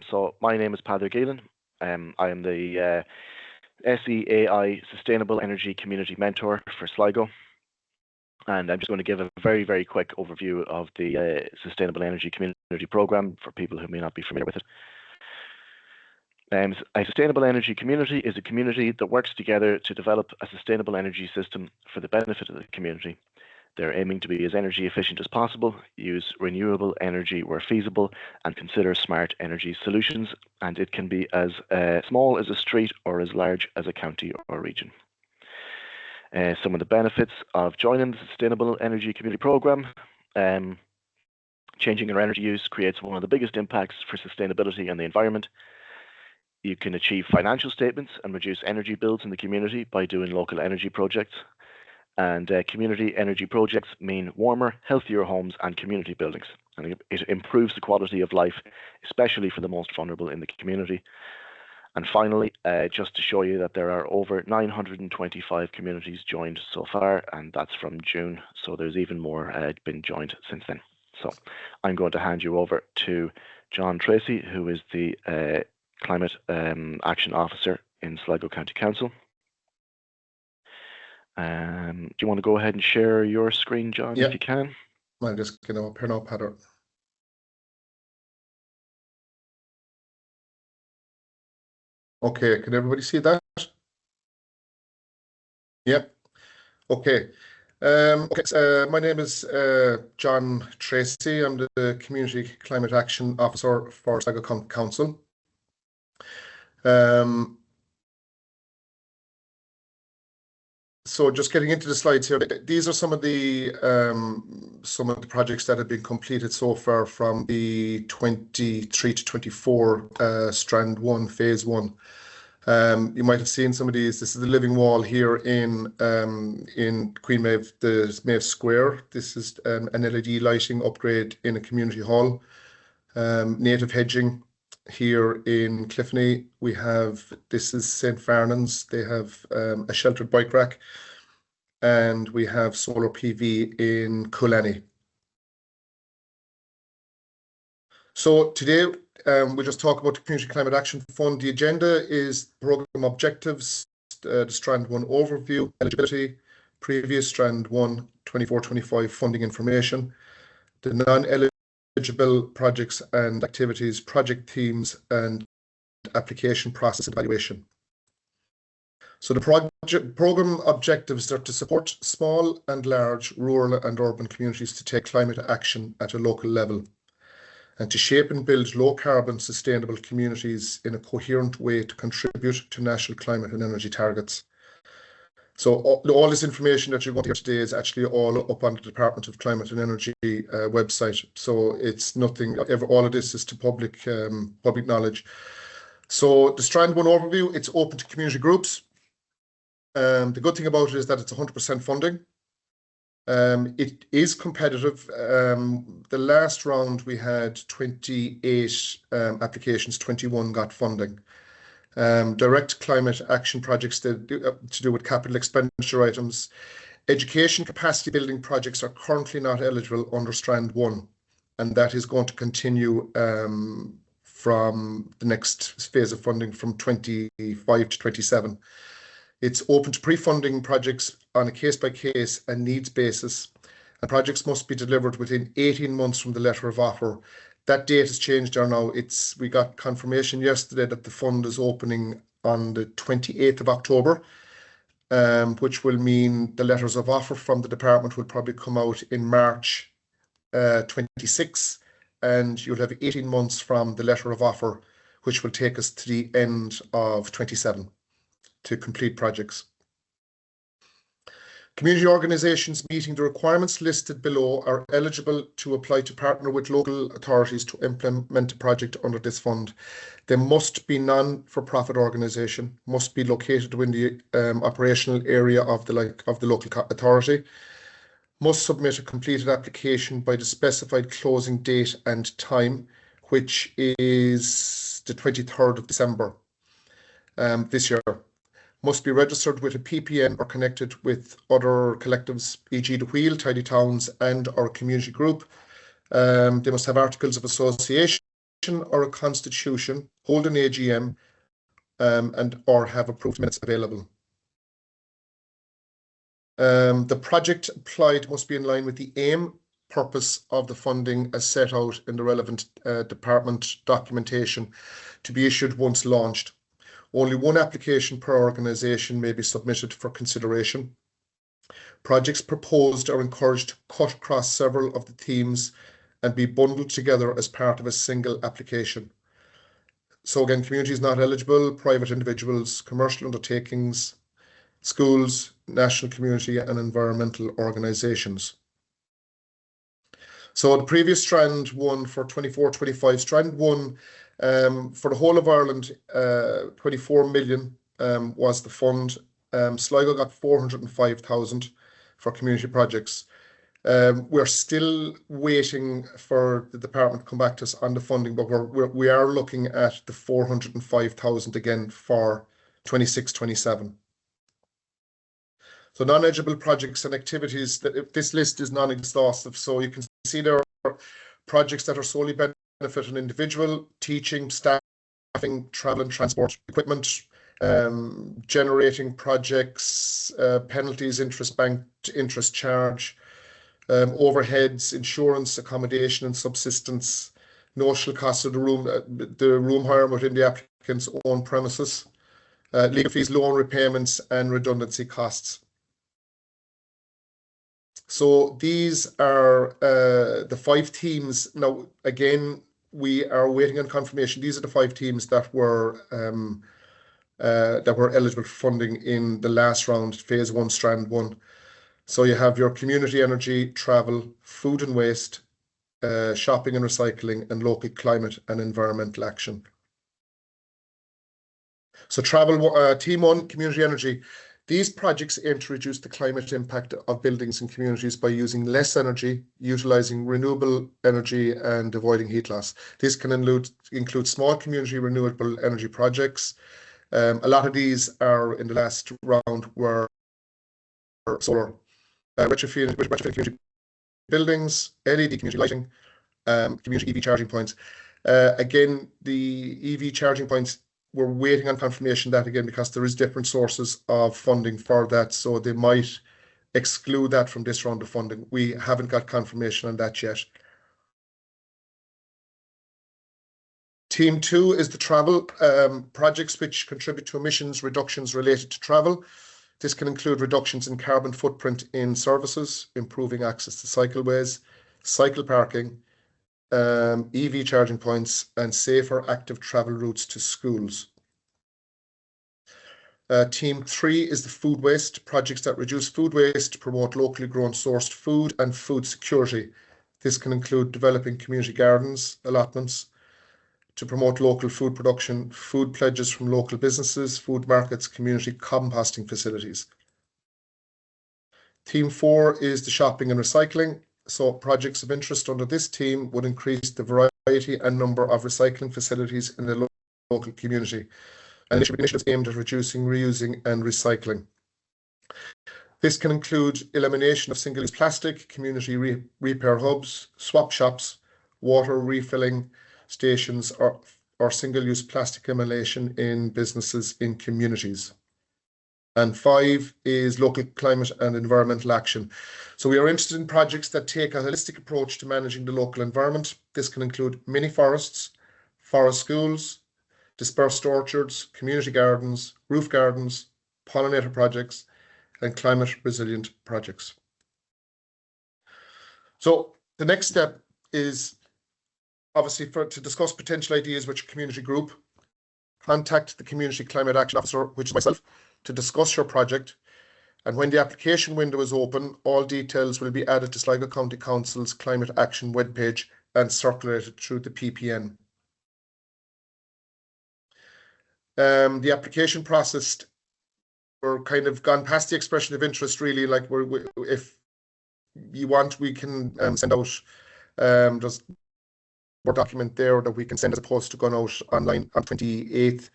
So my name is Padre Gielan. I am the SEAI Sustainable Energy Community Mentor for Sligo. And I'm just going to give a very, very quick overview of the Sustainable Energy Community Programme for people who may not be familiar with it. A sustainable energy community is a community that works together to develop a sustainable energy system for the benefit of the community. They're aiming to be as energy efficient as possible, use renewable energy where feasible, and consider smart energy solutions. And it can be as small as a street or as large as a county or region. Some of the benefits of joining the Sustainable Energy Community Programme. Changing your energy use creates one of the biggest impacts for sustainability and the environment. You can achieve financial statements and reduce energy bills in the community by doing local energy projects. And community energy projects mean warmer, healthier homes and community buildings. And it improves the quality of life, especially for the most vulnerable in the community. And finally, just to show you that there are over 925 communities joined so far, and that's from June. So there's even more been joined since then. So I'm going to hand you over to John Tracy, who is the Climate Action Officer in Sligo County Council. Do you want to go ahead and share your screen, John, if you can? I'm just going to up here now, Padre. Okay, can everybody see that? Yep. Okay. My name is John Tracy. I'm the Community Climate Action Officer for Sligo County Council. So just getting into the slides here, these are some of the projects that have been completed so far from the 23 to 24 Strand 1, Phase 1. You might have seen some of these. This is the living wall here in Queen Maeve, the Maeve Square. This is an LED lighting upgrade in a community hall. Native hedging here in Cliffney. This is St. Farnan's. They have a sheltered bike rack, and we have solar PV in Coolani. So today we just talk about the Community Climate Action Fund. The agenda is program objectives, the Strand 1 overview, eligibility, previous Strand 1 24-25 funding information, the non-eligible projects and activities, project themes, and application process evaluation. So the program objectives are to support small and large rural and urban communities to take climate action at a local level, and to shape and build low-carbon sustainable communities in a coherent way to contribute to national climate and energy targets. So all this information that you're going to hear today is actually all up on the Department of Climate and Energy website. So it's nothing, all of this is to public knowledge. So the Strand 1 overview, it's open to community groups. The good thing about it is that it's 100% funding. It is competitive. The last round we had 28 applications, 21 got funding. Direct climate action projects to do with capital expenditure items. Education capacity building projects are currently not eligible under Strand 1, and that is going to continue from the next phase of funding from 25 to 27. It's open to pre-funding projects on a case-by-case and needs basis, and projects must be delivered within 18 months from the letter of offer. That date has changed there now. We got confirmation yesterday that the fund is opening on the 28th of October, which will mean the letters of offer from the department will probably come out in March 26, and you'll have 18 months from the letter of offer, which will take us to the end of 27 to complete projects. Community organisations meeting the requirements listed below are eligible to apply to partner with local authorities to implement a project under this fund. They must be non-for-profit organisation, must be located within the operational area of the local authority, must submit a completed application by the specified closing date and time, which is the 23rd of December this year. Must be registered with a PPN or connected with other collectives, e.g. The Wheel, Tidy Towns and our community group. They must have articles of association or a constitution, hold an AGM, and or have approved minutes available. The project applied must be in line with the aim, purpose of the funding as set out in the relevant department documentation to be issued once launched. Only one application per organisation may be submitted for consideration. Projects proposed are encouraged to cut across several of the themes and be bundled together as part of a single application. So again, communities not eligible, private individuals, commercial undertakings, schools, national community and environmental organisations. So the previous strand one for 24-25, strand one for the whole of Ireland, 24 million was the fund. Sligo got 405,000 for community projects. We're still waiting for the department to come back to us on the funding, but we are looking at the 405,000 again for 26-27. So non-eligible projects and activities, this list is non-exhaustive. So you can see there are projects that are solely benefit an individual, teaching, staffing, travel and transport, equipment, generating projects, penalties, interest, bank interest charge, overheads, insurance, accommodation and subsistence, notional costs of the room hire within the applicant's own premises, legal fees, loan repayments and redundancy costs. So these are the 5 teams. Now, again, we are waiting on confirmation. These are the 5 teams that were eligible for funding in the last round, phase 1, strand 1. So you have your community energy, travel, food and waste, shopping and recycling, and local climate and environmental action. So travel, team 1, community energy. These projects aim to reduce the climate impact of buildings and communities by using less energy, utilising renewable energy and avoiding heat loss. This can include small community renewable energy projects. A lot of these are in the last round were solar, retrofitting community buildings, LED community lighting, community EV charging points. Again, the EV charging points, we're waiting on confirmation that again, because there is different sources of funding for that. So they might exclude that from this round of funding. We haven't got confirmation on that yet. Team 2 is the travel projects which contribute to emissions reductions related to travel. This can include reductions in carbon footprint in services, improving access to cycleways, cycle parking, EV charging points, and safer active travel routes to schools. Team 3 is the food waste, projects that reduce food waste, promote locally grown sourced food and food security. This can include developing community gardens, allotments, to promote local food production, food pledges from local businesses, food markets, community composting facilities. Team 4 is the shopping and recycling. So projects of interest under this team would increase the variety and number of recycling facilities in the local community. And initiatives aimed at reducing, reusing and recycling. This can include elimination of single-use plastic, community repair hubs, swap shops, water refilling stations, or single-use plastic elimination in businesses in communities. And 5 is local climate and environmental action. So we are interested in projects that take a holistic approach to managing the local environment. This can include mini forests, forest schools, dispersed orchards, community gardens, roof gardens, pollinator projects, and climate resilient projects. So the next step is obviously to discuss potential ideas with your community group. Contact the Community Climate Action Officer, which is myself, to discuss your project. And when the application window is open, all details will be added to Sligo County Council's Climate Action webpage and circulated through the PPN. The application process, we're kind of gone past the expression of interest, really. Like if you want, we can send out just a document there that we can send as opposed to going out online on 28th.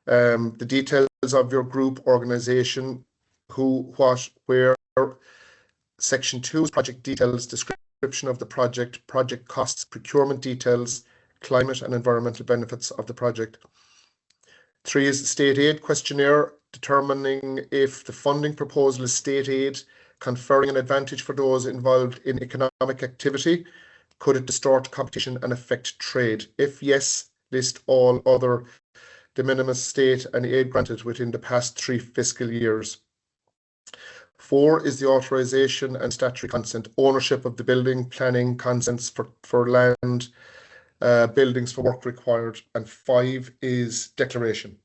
The details of your group, organisation, who, what, where. Section 2 is project details, description of the project costs, procurement details, climate and environmental benefits of the project. 3 is the state aid questionnaire, determining if the funding proposal is state aid, conferring an advantage for those involved in economic activity. Could it distort competition and affect trade? If yes, list all other de minimis state and aid granted within the past 3 fiscal years. 4 is the authorization and statutory consent, ownership of the building, planning, consents for land, buildings for work required, and 5 is declaration.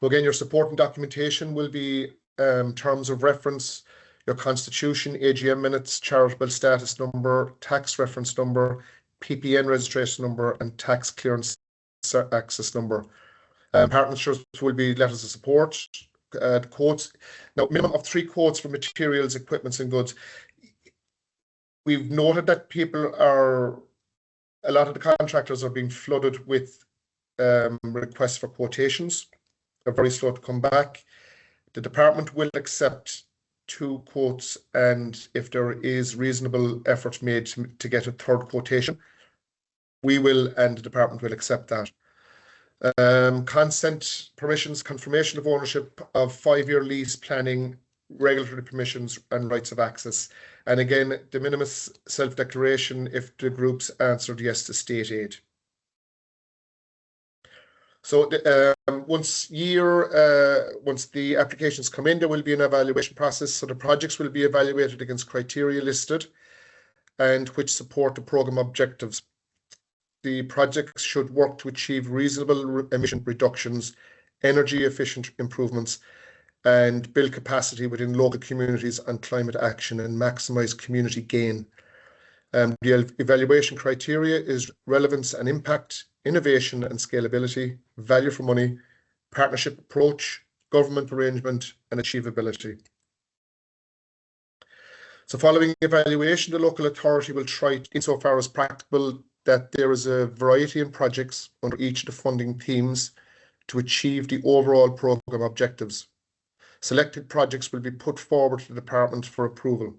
So again, your supporting documentation will be terms of reference, your constitution, AGM minutes, charitable status number, tax reference number, PPN registration number, and tax clearance access number. Partners will be letters of support, quotes. Now, minimum of 3 quotes for materials, equipments, and goods. We've noted that a lot of the contractors are being flooded with requests for quotations. They're very slow to come back. The department will accept 2 quotes, and if there is reasonable effort made to get a 3rd quotation, we will, and the department will accept that. Consent, permissions, confirmation of ownership of 5-year lease, planning, regulatory permissions, and rights of access. And again, de minimis self-declaration if the groups answered yes to state aid. So once the applications come in, there will be an evaluation process. So the projects will be evaluated against criteria listed and which support the programme objectives. The projects should work to achieve reasonable emission reductions, energy efficient improvements, and build capacity within local communities on climate action and maximise community gain. The evaluation criteria is relevance and impact, innovation and scalability, value for money, partnership approach, government arrangement, and achievability. So following evaluation, the local authority will try, insofar as practicable, that there is a variety in projects under each of the funding themes to achieve the overall programme objectives. Selected projects will be put forward to the department for approval.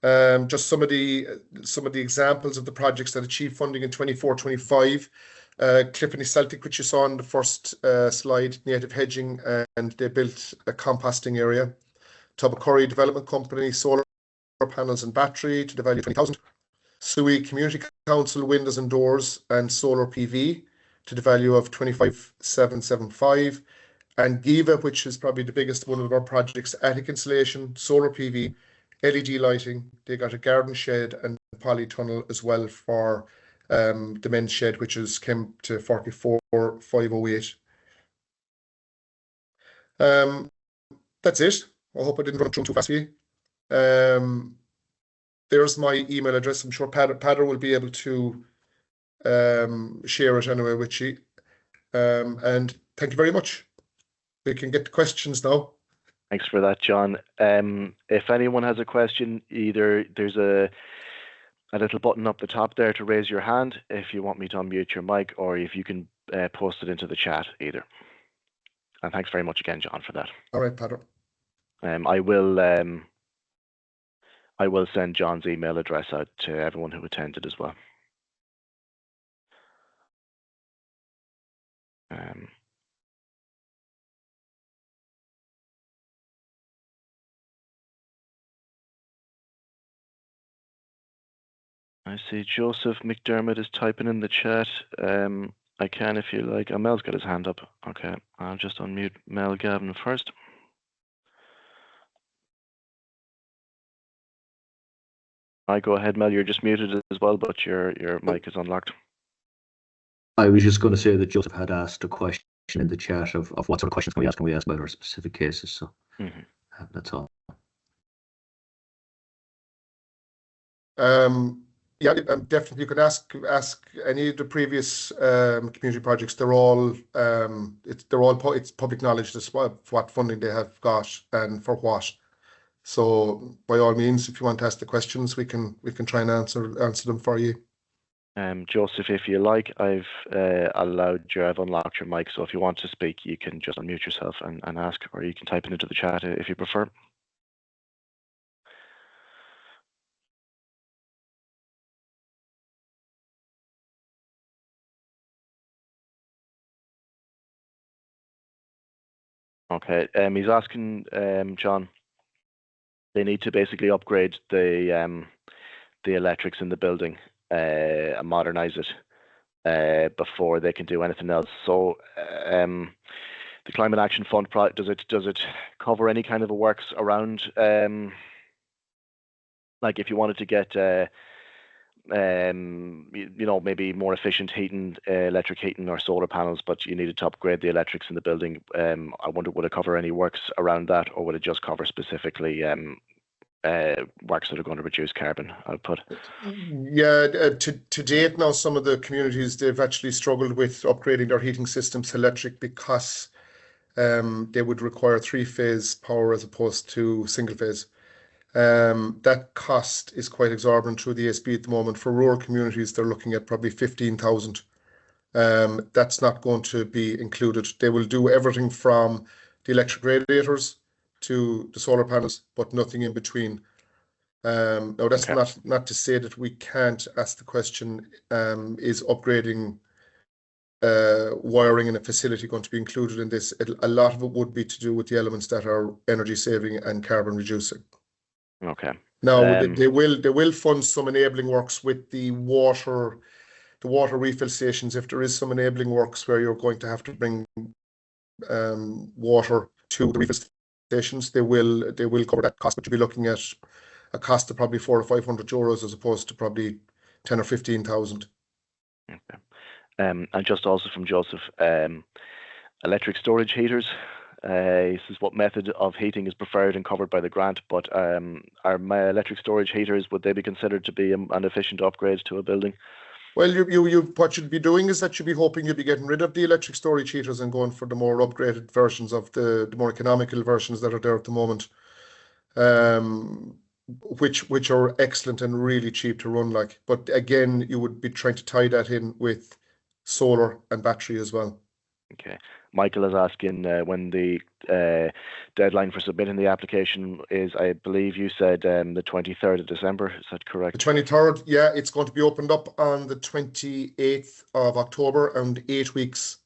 Just some of the examples of the projects that achieved funding in 24-25. Cliffany Celtic, which you saw on the first slide, native hedging, and they built a composting area. Tubacurry Development Company, solar panels and battery to the value of 20,000. Sui Community Council, windows and doors and solar PV to the value of 25,775. And Giva, which is probably the biggest one of our projects, attic insulation, solar PV, LED lighting. They got a garden shed and polytunnel as well for the men's shed, which came to 44,508. That's it. I hope I didn't run through too fast for you. There's my email address. I'm sure Padder will be able to share it anyway with you. And thank you very much. We can get to questions now. Thanks for that, John. If anyone has a question, either there's a little button up the top there to raise your hand if you want me to unmute your mic, or if you can post it into the chat either. And thanks very much again, John, for that. All right, Padder. I will send John's email address out to everyone who attended as well. I see Joseph McDermott is typing in the chat. I can if you like. Oh, Mel's got his hand up. Okay, I'll just unmute Mel Gavin first. Go ahead, Mel. You're just muted as well, but your mic is unlocked. I was just going to say that Joseph had asked a question in the chat of what sort of questions can we ask about our specific cases. So that's all. Yeah, definitely. You can ask any of the previous community projects. It's public knowledge as well what funding they have got and for what. So by all means, if you want to ask the questions, we can try and answer them for you. Joseph, if you like, I've unlocked your mic. So if you want to speak, you can just unmute yourself and ask, or you can type it into the chat if you prefer. Okay. He's asking, John, they need to basically upgrade the electrics in the building and modernize it before they can do anything else. So the Climate Action Fund, does it cover any kind of a works around, like if you wanted to get maybe more efficient heating, electric heating or solar panels, but you needed to upgrade the electrics in the building. I wonder, would it cover any works around that, or would it just cover specifically works that are going to reduce carbon output? Yeah, to date now, some of the communities, they've actually struggled with upgrading their heating systems to electric because they would require three-phase power as opposed to single-phase. That cost is quite exorbitant through the ASB at the moment. For rural communities, they're looking at probably 15,000. That's not going to be included. They will do everything from the electric radiators to the solar panels, but nothing in between. Now, that's not to say that we can't ask the question, is upgrading wiring in a facility going to be included in this? A lot of it would be to do with the elements that are energy saving and carbon reducing. Okay. Now, they will fund some enabling works with the water refill stations. If there is some enabling works where you're going to have to bring water to the refill stations, they will cover that cost, but you'll be looking at a cost of probably 400 or 500 euros as opposed to probably 10 or 15,000. Okay. And just also from Joseph, electric storage heaters. He says, what method of heating is preferred and covered by the grant? But are my electric storage heaters, would they be considered to be an efficient upgrade to a building? Well, what you'd be doing is that you'd be hoping you'd be getting rid of the electric storage heaters and going for the more upgraded versions of the more economical versions that are there at the moment, which are excellent and really cheap to run. But again, you would be trying to tie that in with solar and battery as well. Okay. Michael is asking when the deadline for submitting the application is. I believe you said the 23rd of December. Is that correct? The 23rd, yeah. It's going to be opened up on the 28th of October, and 8 weeks.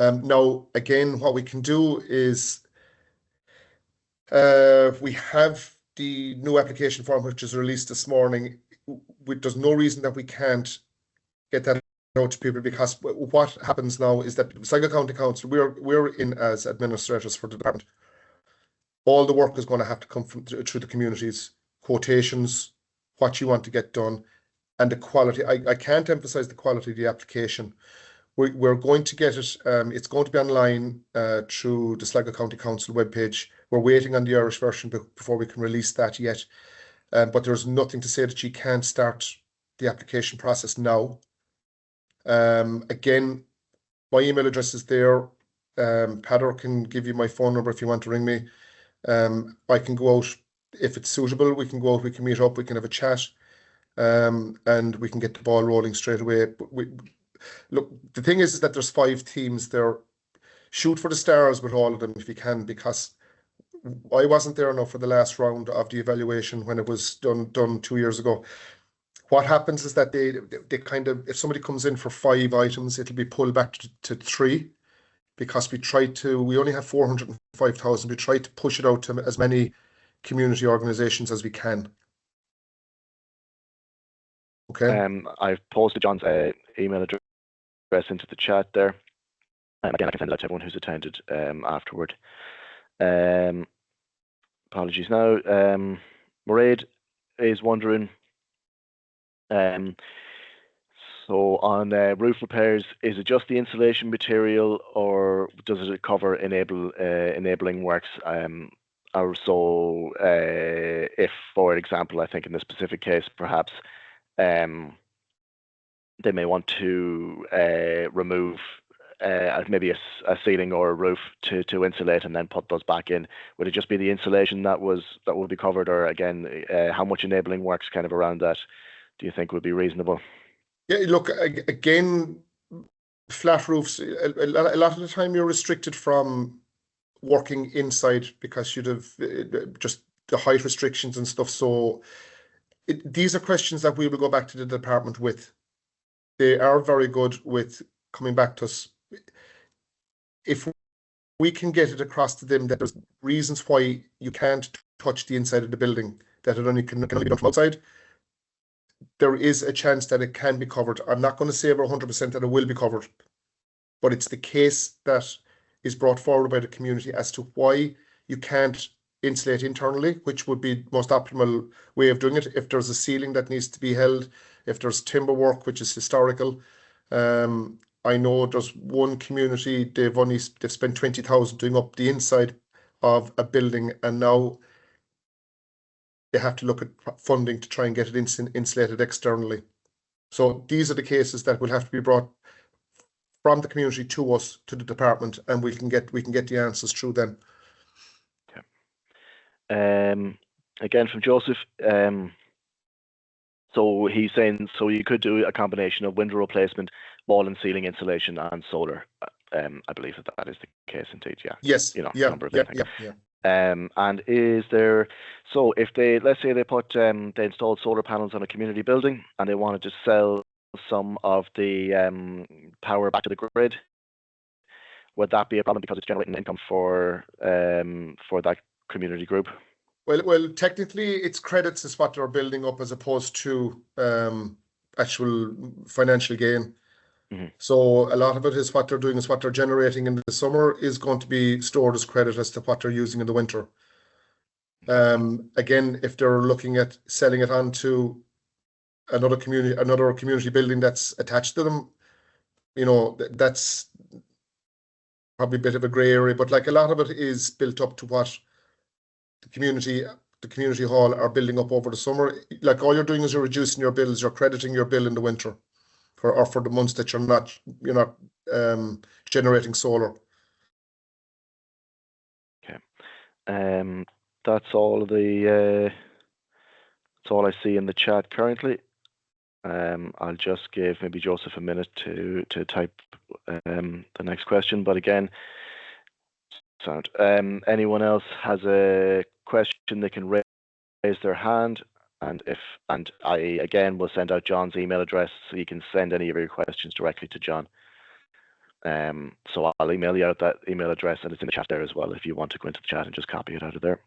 Now, again, what we can do is we have the new application form, which is released this morning. There's no reason that we can't get that out to people, because what happens now is that Sligo County Council, we're in as administrators for the department. All the work is going to have to come through the communities, quotations, what you want to get done, and the quality. I can't emphasize the quality of the application. We're going to get it. It's going to be online through the Sligo County Council webpage. We're waiting on the Irish version before we can release that yet. But there's nothing to say that you can't start the application process now. Again, my email address is there. Padder can give you my phone number if you want to ring me. I can go out if it's suitable. We can go out, we can meet up, we can have a chat, and we can get the ball rolling straight away. But look, the thing is that there's 5 teams there. Shoot for the stars with all of them if you can, because I wasn't there now for the last round of the evaluation when it was done 2 years ago. What happens is that they kind of, if somebody comes in for 5 items, it'll be pulled back to 3, because we only have 405,000. We try to push it out to as many community organisations as we can. Okay. I've posted John's email address into the chat there. Again, I can send that to everyone who's attended afterward. Apologies now. Mairead is wondering, so on roof repairs, is it just the insulation material, or does it cover enabling works? Or so, if, for example, I think in this specific case, perhaps they may want to remove maybe a ceiling or a roof to insulate and then put those back in. Would it just be the insulation that would be covered, or again, how much enabling works kind of around that do you think would be reasonable? Yeah, look, again, flat roofs, a lot of the time you're restricted from working inside because you'd have just the height restrictions and stuff. So these are questions that we will go back to the department with. They are very good with coming back to us. If we can get it across to them that there's reasons why you can't touch the inside of the building, that it only can only be done from outside. There is a chance that it can be covered. I'm not going to say over 100% that it will be covered, but it's the case that is brought forward by the community as to why you can't insulate internally, which would be the most optimal way of doing it. If there's a ceiling that needs to be held, if there's timber work, which is historical. I know there's one community, they've spent 20,000 doing up the inside of a building, and now they have to look at funding to try and get it insulated externally. So these are the cases that will have to be brought from the community to us, to the department, and we can get the answers through them. Okay. Again from Joseph. So he's saying, so you could do a combination of window replacement, wall and ceiling insulation, and solar. I believe that is the case indeed. Yeah. Yes. Number of things. And is there, so if let's say they installed solar panels on a community building and they wanted to sell some of the power back to the grid, would that be a problem because it's generating income for that community group? Well, technically, it's credits is what they're building up as opposed to actual financial gain. Mm-hmm. So a lot of it is what they're doing, is what they're generating in the summer is going to be stored as credit as to what they're using in the winter. Again, if they're looking at selling it on to another community building that's attached to them, that's probably a bit of a grey area. But like a lot of it is built up to what the community hall are building up over the summer. Like all you're doing is you're reducing your bills, you're crediting your bill in the winter for the months that you're not generating solar. Okay. That's all that's all I see in the chat currently. I'll just give maybe Joseph a minute to type the next question, but again, anyone else has a question, they can raise their hand, and I again will send out John's email address so you can send any of your questions directly to John. So I'll email you out that email address, and it's in the chat there as well if you want to go into the chat and just copy it out of there.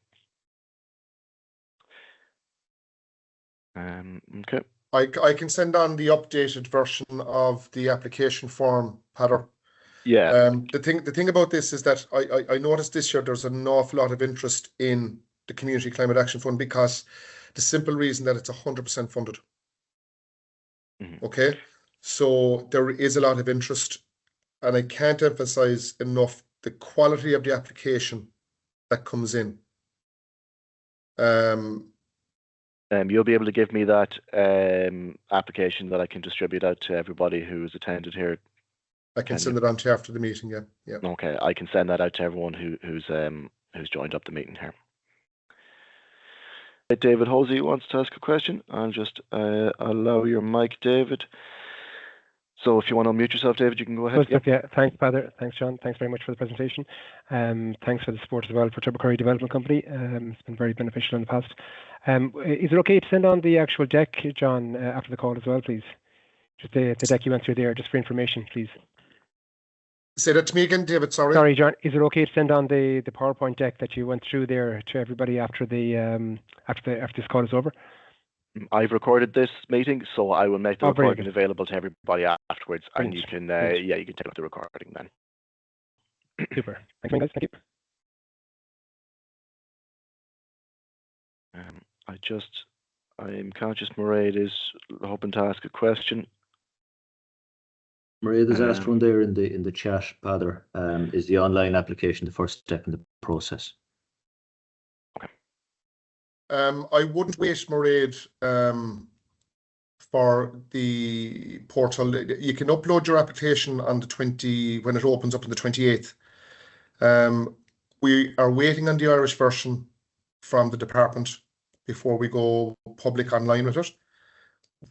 Okay. I can send on the updated version of the application form, Peter. Yeah. The thing about this is that I noticed this year there's an awful lot of interest in the Community Climate Action Fund because the simple reason that it's 100% funded. Mm-hmm. Okay, so there is a lot of interest, and I can't emphasize enough the quality of the application that comes in. You'll be able to give me that application that I can distribute out to everybody who's attended here. I can send it on to you after the meeting. Yeah. Okay, I can send that out to everyone who's joined up the meeting here. David Hosey wants to ask a question. I'll just allow your mic, David. So if you want to unmute yourself, David, you can go ahead. Yeah. Thanks, Father. Thanks, John. Thanks very much for the presentation. Thanks for the support as well for Tubbercurry Development Company. It's been very beneficial in the past. Is it okay to send on the actual deck, John, after the call as well, please? Just the deck you went through there, just for information, please. Say that to me again, David. Sorry. Sorry, John. Is it okay to send on the PowerPoint deck that you went through there to everybody after this call is over? I've recorded this meeting, so I will make the recording available to everybody afterwards, and you can you can take up the recording then. Super. Thanks, guys. Thank you. I'm conscious Mairead is hoping to ask a question. Mairead has asked one there in the chat, Father. Is the online application the first step in the process? Okay. I wouldn't wait, Mairead, for the portal. You can upload your application on the when it opens up on the 28th. We are waiting on the Irish version from the department before we go public online with it.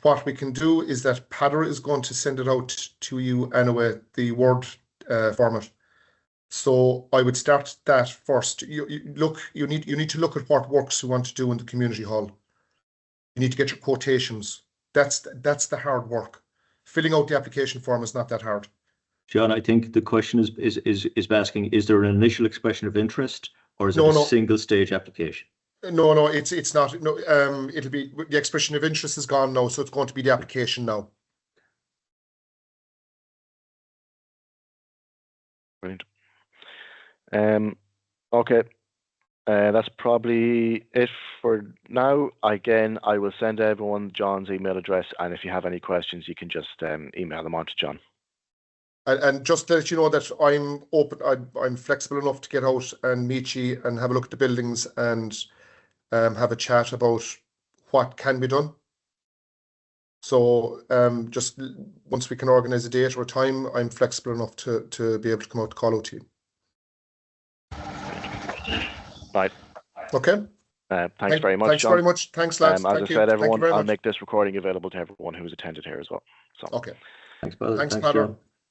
What we can do is that Padder is going to send it out to you anyway, the Word format. So I would start that first. You need to look at what works you want to do in the community hall. You need to get your quotations. That's the hard work. Filling out the application form is not that hard. John, I think the question is asking, is there an initial expression of interest, or is it No, a no. single stage application? No, it's not. No, it'll be the expression of interest is gone now, so it's going to be the application now. Brilliant. Okay. That's probably it for now. Again, I will send everyone John's email address, and if you have any questions, you can just email them on to John. And just to let you know that I'm open, I'm flexible enough to get out and meet you and have a look at the buildings and have a chat about what can be done. So just once we can organise a date or a time, I'm flexible enough to be able to come out to call out to you. Right. Okay. Thanks very much, Thanks John. very much. Thanks, lads. As I said, everyone, I'll much. make this recording available to everyone who's attended here as well. So. Okay. Thanks, brother. Thanks, Thanks, Padder. John.